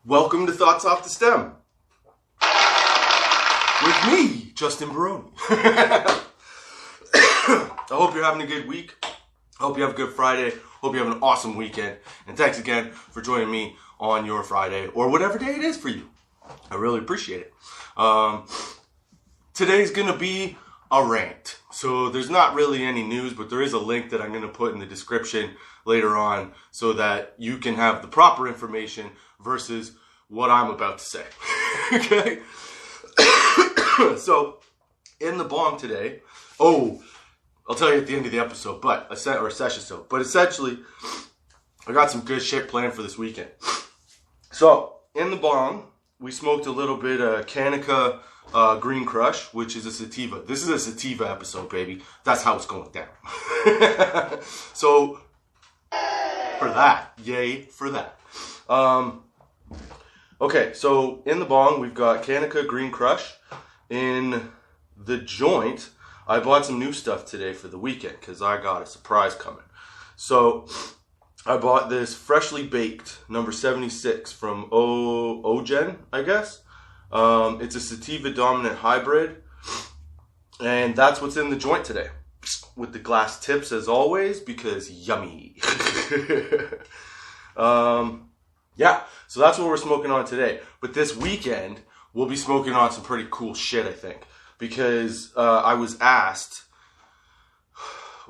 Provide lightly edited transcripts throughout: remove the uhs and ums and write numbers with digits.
Welcome to Thoughts Off the Stem with me, Justin Barone. I hope you're having a good week. I hope you have a good Friday. Hope you have an awesome weekend. And thanks again for joining me on your Friday or whatever day it is for you. I really appreciate it. Today's going to be a rant. So there's not really any news, but there is a link that I'm going to put in the description later on so that you can have the proper information versus what I'm about to say. Okay? So, in the bong today, I'll tell you at the end of the episode, but essentially, I got some good shit planned for this weekend. So, in the bong, we smoked a little bit of Kanika Green Crush, which is a sativa. This is a sativa episode, baby. That's how it's going down. So, for that, yay for that. Okay, so in the bong, we've got Kanika Green Crush. In the joint, I bought some new stuff today for the weekend because I got a surprise coming. So, I bought this freshly baked number 76 from Ogen, I guess. It's a sativa dominant hybrid, and that's what's in the joint today. With the glass tips as always, because yummy. Yeah, so that's what we're smoking on today. But this weekend, we'll be smoking on some pretty cool shit, I think. Because I was asked,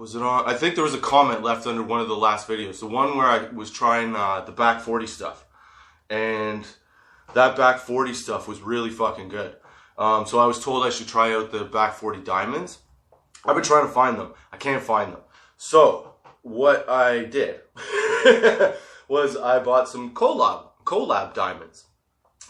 I think there was a comment left under one of the last videos. The one where I was trying the back 40 stuff. And that back 40 stuff was really fucking good. So I was told I should try out the back 40 diamonds. I've been trying to find them. I can't find them. So, what I did was I bought some collab diamonds.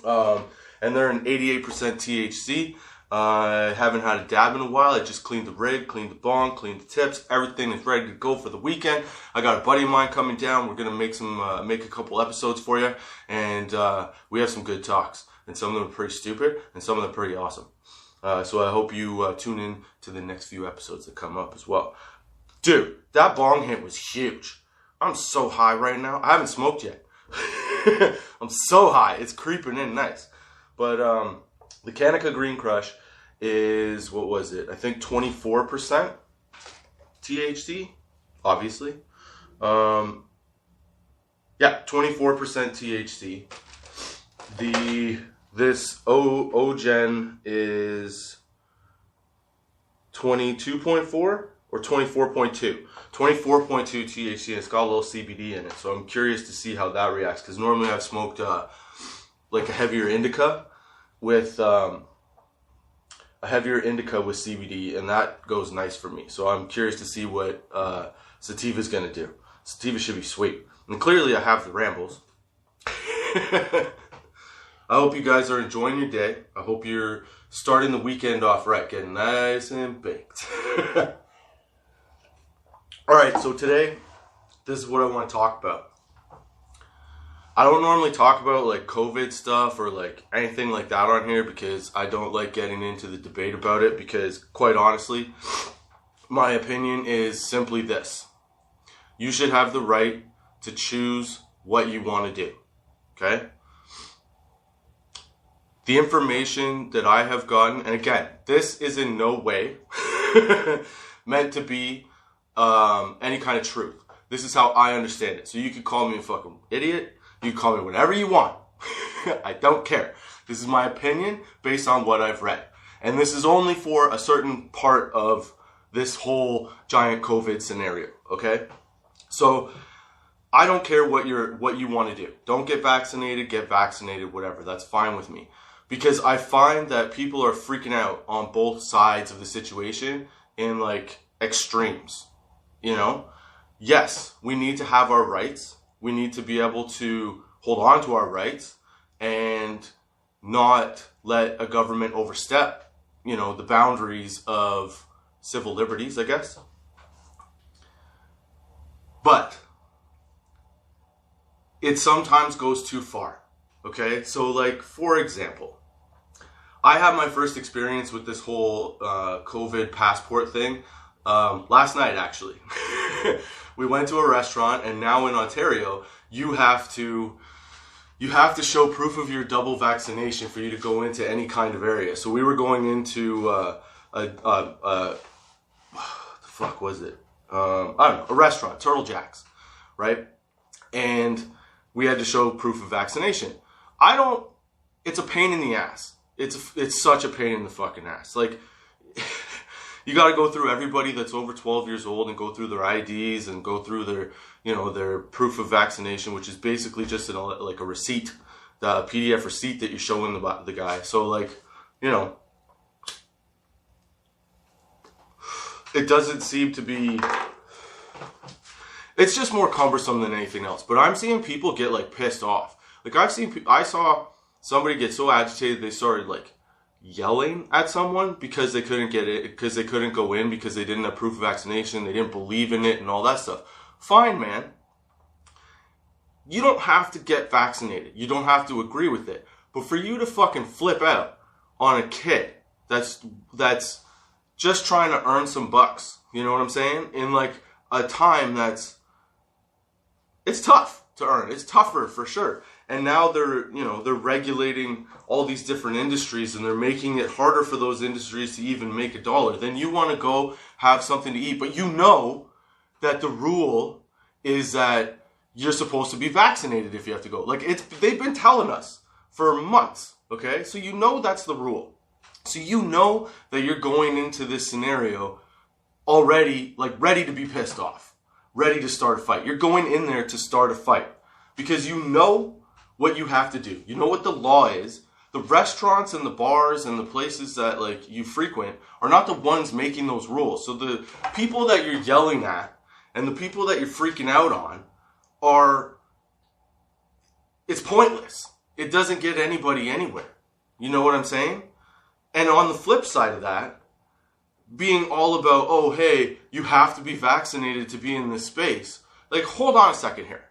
And they're an 88% THC. I haven't had a dab in a while. I just cleaned the rig, cleaned the bong, cleaned the tips. Everything is ready to go for the weekend. I got a buddy of mine coming down. We're going to make a couple episodes for you. And we have some good talks. And some of them are pretty stupid, and some of them are pretty awesome. So I hope you tune in to the next few episodes that come up as well. Dude, that bong hit was huge. I'm so high right now. I haven't smoked yet. I'm so high. It's creeping in nice. But the Kanika Green Crush is, what was it? I think 24% THC, obviously. Yeah, 24% THC. This Ogen is 22.4 or 24.2. 24.2 THC, and it's got a little CBD in it. So I'm curious to see how that reacts. Because normally I've smoked like a heavier indica with CBD, and that goes nice for me. So I'm curious to see what sativa is going to do. Sativa should be sweet. And clearly I have the rambles. I hope you guys are enjoying your day. I hope you're starting the weekend off right, getting nice and baked. Alright, so today, this is what I want to talk about. I don't normally talk about like COVID stuff or like anything like that on here because I don't like getting into the debate about it because, quite honestly, my opinion is simply this. You should have the right to choose what you want to do. Okay? The information that I have gotten, and again, this is in no way meant to be any kind of truth. This is how I understand it. So you could call me a fucking idiot. You can call me whatever you want. I don't care. This is my opinion based on what I've read. And this is only for a certain part of this whole giant COVID scenario, okay? So I don't care what you want to do. Don't get vaccinated, whatever. That's fine with me. Because I find that people are freaking out on both sides of the situation in like extremes. You know? Yes, we need to have our rights. We need to be able to hold on to our rights and not let a government overstep, the boundaries of civil liberties, I guess. But it sometimes goes too far. Okay? So like, for example, I had my first experience with this whole COVID passport thing last night, actually. We went to a restaurant, and now in Ontario, you have to you have to show proof of your double vaccination for you to go into any kind of area. So we were going into the fuck was it? I don't know, a restaurant, Turtle Jack's, right? And we had to show proof of vaccination. It's a pain in the ass. It's such a pain in the fucking ass. Like, you got to go through everybody that's over 12 years old and go through their IDs and go through their, their proof of vaccination, which is basically just like a receipt, a PDF receipt that you're showing the guy. So, like, it doesn't seem to be... It's just more cumbersome than anything else. But I'm seeing people get, like, pissed off. Like, I saw somebody get so agitated they started, like, yelling at someone because they couldn't get it, because they couldn't go in, because they didn't have proof of vaccination, they didn't believe in it and all that stuff. Fine, man. You don't have to get vaccinated. You don't have to agree with it. But for you to fucking flip out on a kid that's just trying to earn some bucks, you know what I'm saying? In, like, a time it's tough to earn. It's tougher for sure. And now they're regulating all these different industries, and they're making it harder for those industries to even make a dollar. Then you want to go have something to eat, but you know that the rule is that you're supposed to be vaccinated if you have to go. Like, they've been telling us for months, okay? So you know that's the rule. So you know that you're going into this scenario already, like, ready to be pissed off, ready to start a fight. You're going in there to start a fight because you know what you have to do. You know what the law is. The restaurants and the bars and the places that, like, you frequent are not the ones making those rules. So the people that you're yelling at and the people that you're freaking out on it's pointless. It doesn't get anybody anywhere. You know what I'm saying? And on the flip side of that, being all about, oh, hey, you have to be vaccinated to be in this space. Like, hold on a second here.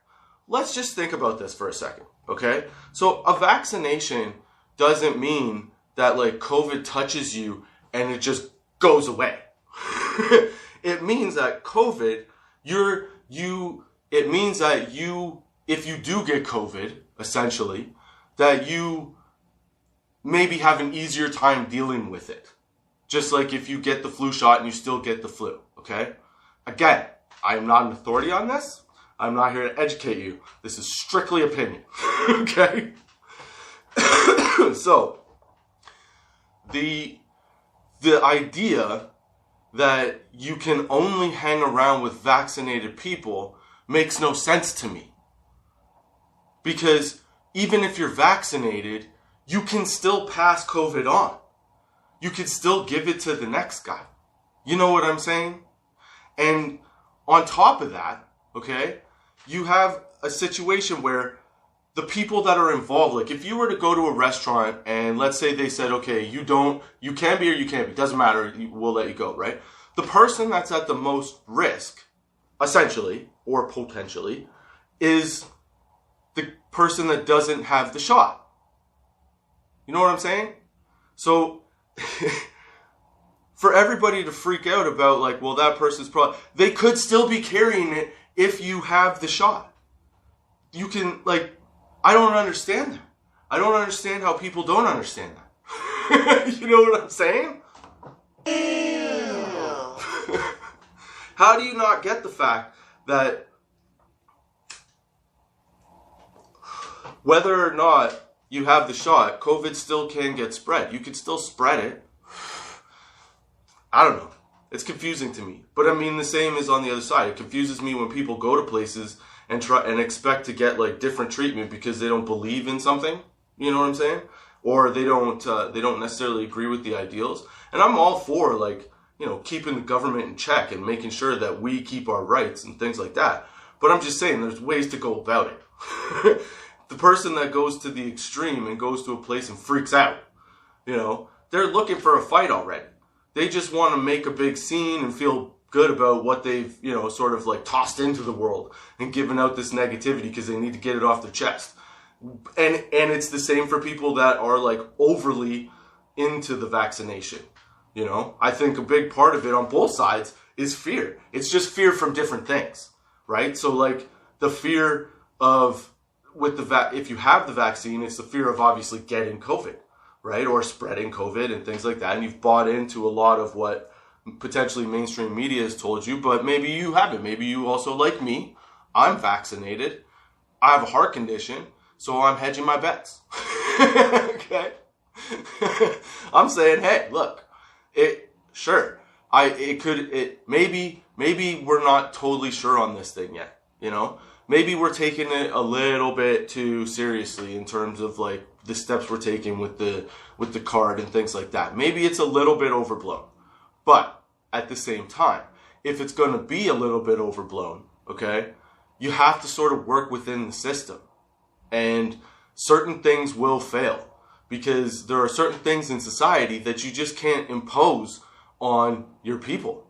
Let's just think about this for a second, okay? So a vaccination doesn't mean that, like, COVID touches you and it just goes away. It means that COVID, it means that if you do get COVID, essentially, that you maybe have an easier time dealing with it. Just like if you get the flu shot and you still get the flu, okay? Again, I am not an authority on this. I'm not here to educate you. This is strictly opinion, okay? So, the idea that you can only hang around with vaccinated people makes no sense to me. Because even if you're vaccinated, you can still pass COVID on. You can still give it to the next guy. You know what I'm saying? And on top of that, okay, you have a situation where the people that are involved, like if you were to go to a restaurant and let's say they said, okay, you can be or you can't be, doesn't matter, we'll let you go, right? The person that's at the most risk, essentially, or potentially, is the person that doesn't have the shot. You know what I'm saying? So, for everybody to freak out about, like, well, that person's probably... They could still be carrying it if you have the shot. You can, like... I don't understand that. I don't understand how people don't understand that. You know what I'm saying? How do you not get the fact that whether or not you have the shot, COVID still can get spread. You can still spread it. I don't know. It's confusing to me. But I mean, the same is on the other side. It confuses me when people go to places and try and expect to get, like, different treatment because they don't believe in something. You know what I'm saying? Or they don't necessarily agree with the ideals. And I'm all for, like, keeping the government in check and making sure that we keep our rights and things like that. But I'm just saying there's ways to go about it. The person that goes to the extreme and goes to a place and freaks out, they're looking for a fight already. They just want to make a big scene and feel good about what they've, sort of like tossed into the world and given out this negativity because they need to get it off their chest. And it's the same for people that are, like, overly into the vaccination. I think a big part of it on both sides is fear. It's just fear from different things, right? So, like, the fear of with if you have the vaccine, it's the fear of obviously getting COVID, right? Or spreading COVID and things like that. And you've bought into a lot of what potentially mainstream media has told you, but maybe you haven't. Maybe you also, like me, I'm vaccinated. I have a heart condition, so I'm hedging my bets. Okay? I'm saying, hey, look, maybe we're not totally sure on this thing yet, you know? Maybe we're taking it a little bit too seriously in terms of like the steps we're taking with the card and things like that. Maybe it's a little bit overblown. But at the same time, if it's going to be a little bit overblown, okay, you have to sort of work within the system. And certain things will fail because there are certain things in society that you just can't impose on your people.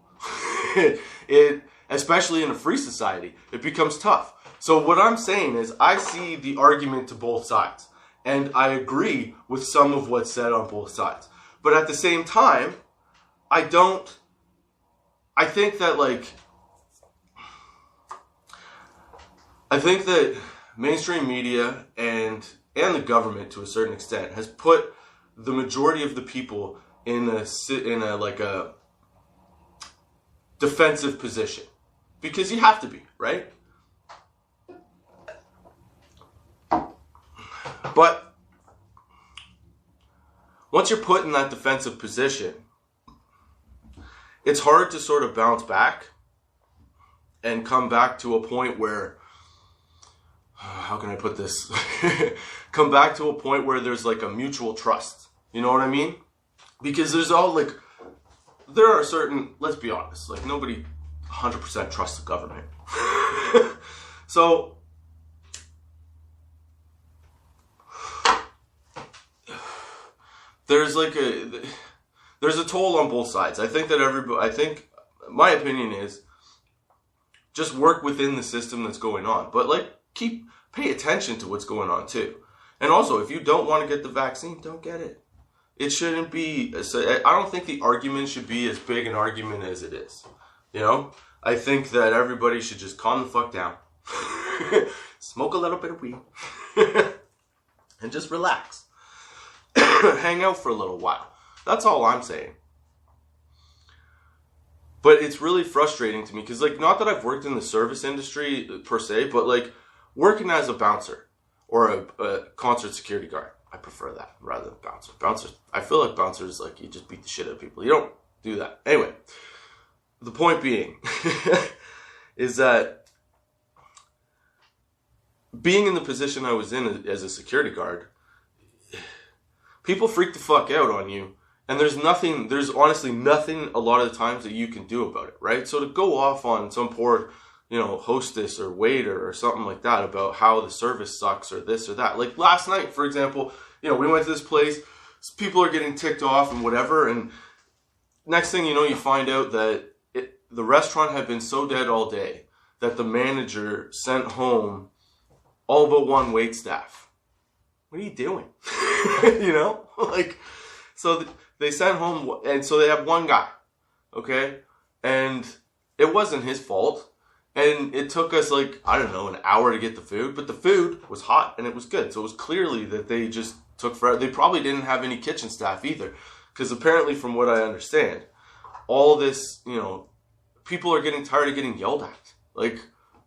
Especially in a free society, it becomes tough. So what I'm saying is I see the argument to both sides. And I agree with some of what's said on both sides. But at the same time, I think that mainstream media and the government to a certain extent has put the majority of the people in a defensive position. Because you have to be, right? But once you're put in that defensive position, it's hard to sort of bounce back and come back to a point where, how can I put this? Come back to a point where there's like a mutual trust. You know what I mean? Because there are certain, let's be honest, like nobody 100% trusts the government. So, there's a toll on both sides. I think my opinion is just work within the system that's going on. But pay attention to what's going on too. And also, if you don't want to get the vaccine, don't get it. It shouldn't be, I don't think the argument should be as big an argument as it is. You know? I think that everybody should just calm the fuck down. Smoke a little bit of weed. And just relax. Hang out for a little while. That's all I'm saying. But it's really frustrating to me because, not that I've worked in the service industry per se, but working as a bouncer or a concert security guard. I prefer that rather than bouncer. Bouncers, I feel like bouncers, you just beat the shit out of people. You don't do that. Anyway, the point being is that being in the position I was in as a security guard, people freak the fuck out on you. And there's honestly nothing a lot of the times that you can do about it, right? So to go off on some poor, hostess or waiter or something like that about how the service sucks or this or that. Like last night, for example, we went to this place, people are getting ticked off and whatever, and next thing you know, you find out that the restaurant had been so dead all day that the manager sent home all but one waitstaff. What are you doing? So they sent home, and so they have one guy, okay? And it wasn't his fault. And it took us an hour to get the food, but the food was hot and it was good. So it was clearly that they just took forever. They probably didn't have any kitchen staff either. Because apparently, from what I understand, all this, people are getting tired of getting yelled at.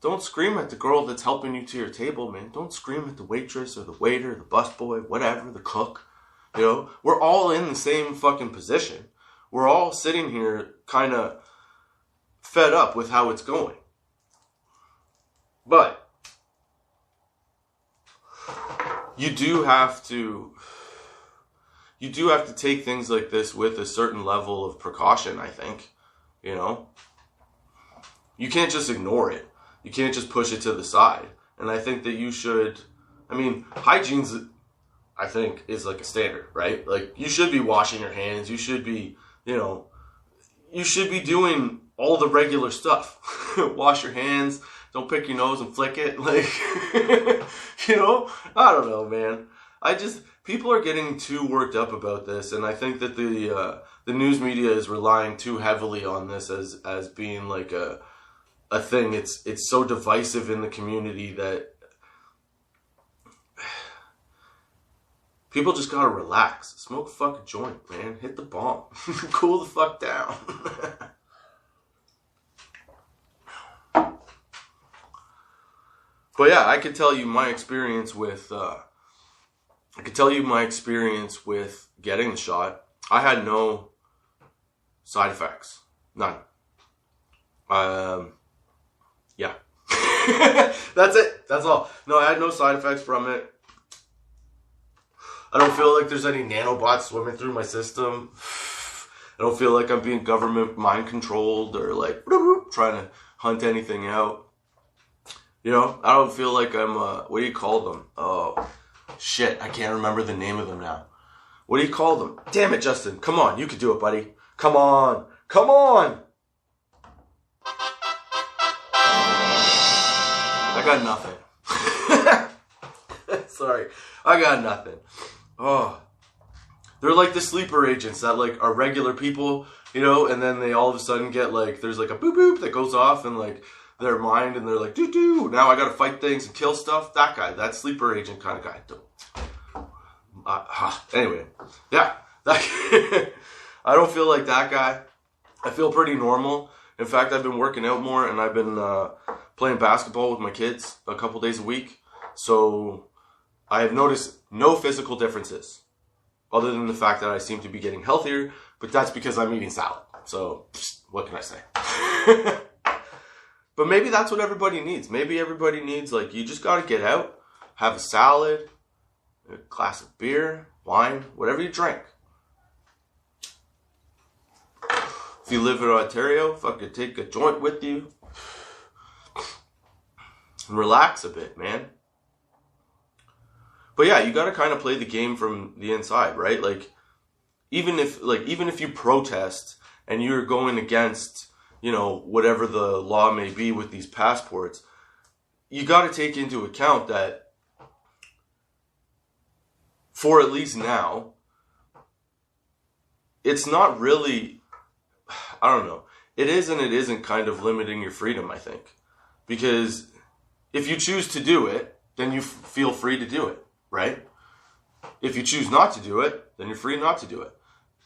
Don't scream at the girl that's helping you to your table, man. Don't scream at the waitress or the waiter, the busboy, whatever, the cook. We're all in the same fucking position. We're all sitting here kind of fed up with how it's going. But you do have to take things like this with a certain level of precaution, I think. You can't just ignore it. You can't just push it to the side. And I think that you should, hygiene's, I think, is a standard, right? You should be washing your hands. You should be, you should be doing all the regular stuff. Wash your hands. Don't pick your nose and flick it. I don't know, man. People are getting too worked up about this. And I think that the news media is relying too heavily on this as being a thing. It's so divisive in the community that People just gotta relax. Smoke a fucking joint, man. Hit the bomb. Cool the fuck down. But yeah, I could tell you my experience with getting the shot. I had no side effects. None. Yeah. That's it. That's all. No, I had no side effects from it. I don't feel like there's any nanobots swimming through my system. I don't feel like I'm being government mind controlled or like trying to hunt anything out. You know, I don't feel like I'm, what do you call them? Oh, shit, I can't remember the name of them now. What do you call them? Damn it, Justin. Come on, you can do it, buddy. Come on. Come on. I got nothing. Sorry. I got nothing. Oh. They're like the sleeper agents that like are regular people, you know, and then they all of a sudden get like, there's like a boop boop that goes off and like, their mind, and they're like, doo-doo, now I gotta fight things and kill stuff. That guy, that sleeper agent kind of guy. Anyway, yeah. I don't feel like that guy. I feel pretty normal. In fact, I've been working out more, and I've been playing basketball with my kids a couple days a week. So I have noticed no physical differences, other than the fact that I seem to be getting healthier, but that's because I'm eating salad. So what can I say? But maybe that's what everybody needs. Maybe everybody needs, like, you just got to get out, have a salad, a glass of beer, wine, whatever you drink. If you live in Ontario, fucking take a joint with you. And relax a bit, man. But yeah, you got to kind of play the game from the inside, right? Like, even if you protest and you're going against, you know, whatever the law may be with these passports, you got to take into account that for at least now, it's not really, I don't know, it is and it isn't kind of limiting your freedom, I think. Because if you choose to do it, then you feel free to do it, right? If you choose not to do it, then you're free not to do it.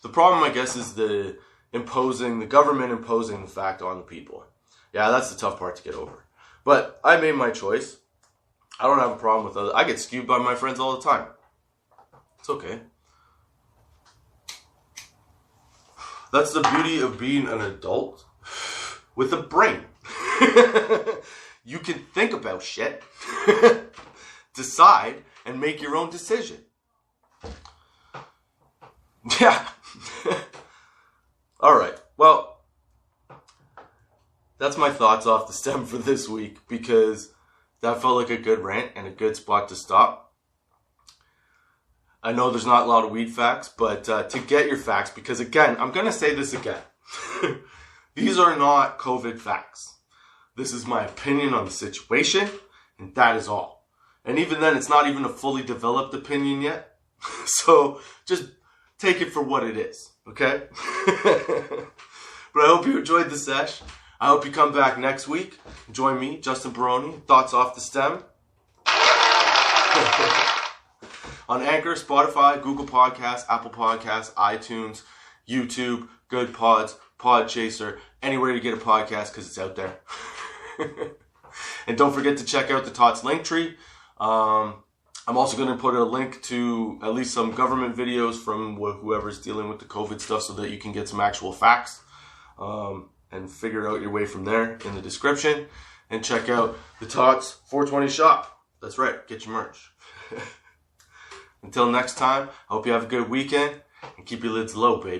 The problem, I guess, is the government imposing the fact on the people. Yeah, that's the tough part to get over. But I made my choice. I don't have a problem with it. I get skewed by my friends all the time. It's okay. That's the beauty of being an adult with a brain. You can think about shit, decide, and make your own decision. Yeah. All right. Well, that's my thoughts off the stem for this week, because that felt like a good rant and a good spot to stop. I know there's not a lot of weed facts, but to get your facts, because again, I'm going to say this again. These are not COVID facts. This is my opinion on the situation, and that is all. And even then, it's not even a fully developed opinion yet. So just take it for what it is, okay? But I hope you enjoyed the sesh. I hope you come back next week. Join me, Justin Barone, Thoughts Off the Stem. On Anchor, Spotify, Google Podcasts, Apple Podcasts, iTunes, YouTube, Good Pods, Podchaser, anywhere you get a podcast, because it's out there. And don't forget to check out the Tots Linktree. I'm also going to put a link to at least some government videos from whoever's dealing with the COVID stuff, so that you can get some actual facts and figure out your way from there in the description. And check out the Tots 420 shop. That's right, get your merch. Until next time, I hope you have a good weekend and keep your lids low, baby.